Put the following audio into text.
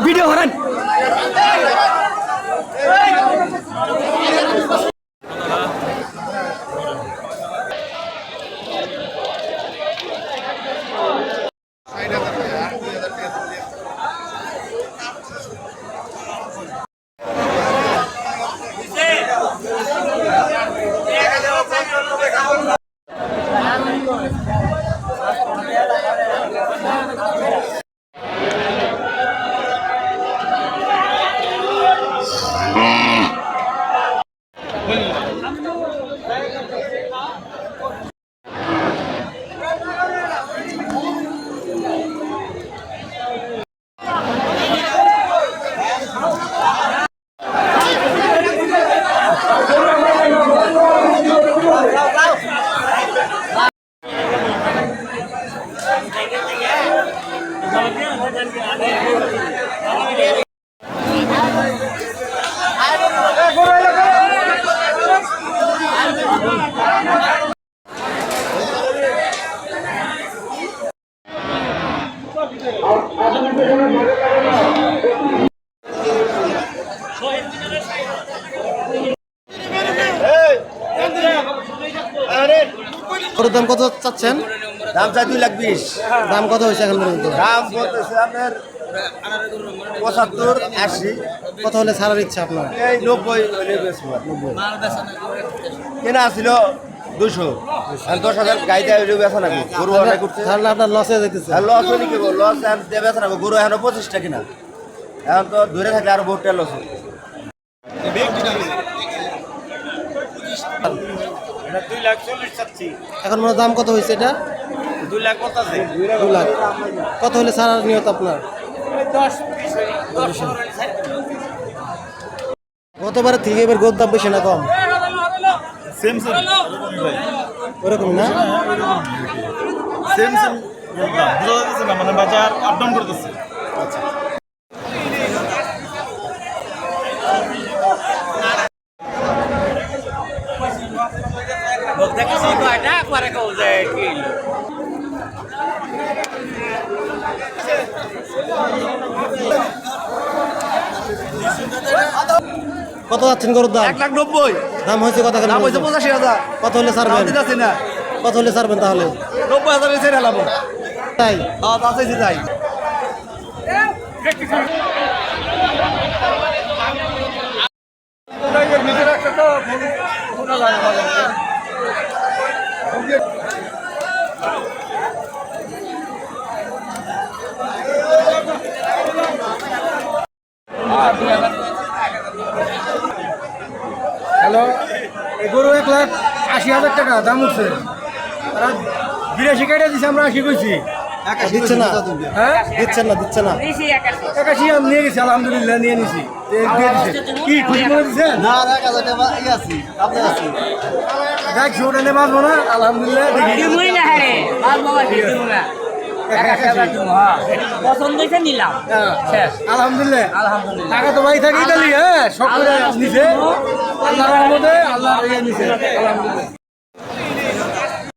Video করেন। গরুর দাম কত চাচ্ছেন? দাম চাই 2,20,000। দাম কত হয়েছে এখন পর্যন্ত? দাম বলতেছে আপনার 75-80। কত হলে ছাড়ার ইচ্ছা আপনার? এই 90 কেনা ছিল 200, 10,000 গাই দেয় বেচা নাকি গরু অনেক করছে। তাহলে আপনার লসে যেতেছে। লস হলে কি লস দিয়ে বেচা নাকি গরু এখন 25টা কিনা, এখন তো ধরে থাকলে আরো বহুতটা লস। এখন মনে দাম কত হয়েছে এটা? 2 লাখ কত আছে? 2 লাখ। কত হলে ছাড়ার নিয়ত আপনার? গতবারের থেকে এবার গরুর দাম বেশি না কম? সেম ওরকম না? সেম বোঝা যাচ্ছে না, মানে বাজার আপ ডাউন করতেছে। আচ্ছা, কত যাচ্ছেন গরুর দাম? 1,90,000 দাম হয়েছে কত? দাম হয়েছে 85,000। কত হলে ছাড়বেন? দিতেছি না, কত হলে ছাড়বেন তাহলে? 90,000 এসে হেলাম। তাই আছে তাই। হ্যালো, এই গরু 1,80,000 টাকা দাম উঠছে। তারা 82 কেটে দিচ্ছে, আমরা 80 কইছি। দিচ্ছে না? হ্যাঁ, দিচ্ছেন না? দিচ্ছে না? 81 আমি নিয়ে গেছি, আলহামদুলিল্লাহ নিয়ে নিছি। কি খুশি মনে দিচ্ছে? না না কাজে আছি আপনি আছি দেখ ওটা নিয়ে বাঁচবো না, আলহামদুলিল্লাহ দেখি। পছন্দ হয়েছে নিলাম। আলহামদুলিল্লাহ আলহামদুলিল্লাহ। টাকা তো ভাই থাকে ইতালি, হ্যাঁ সব করে নিছে আল্লাহর রহমতে, আল্লাহর ইয়ে নিছে আলহামদুলিল্লাহ।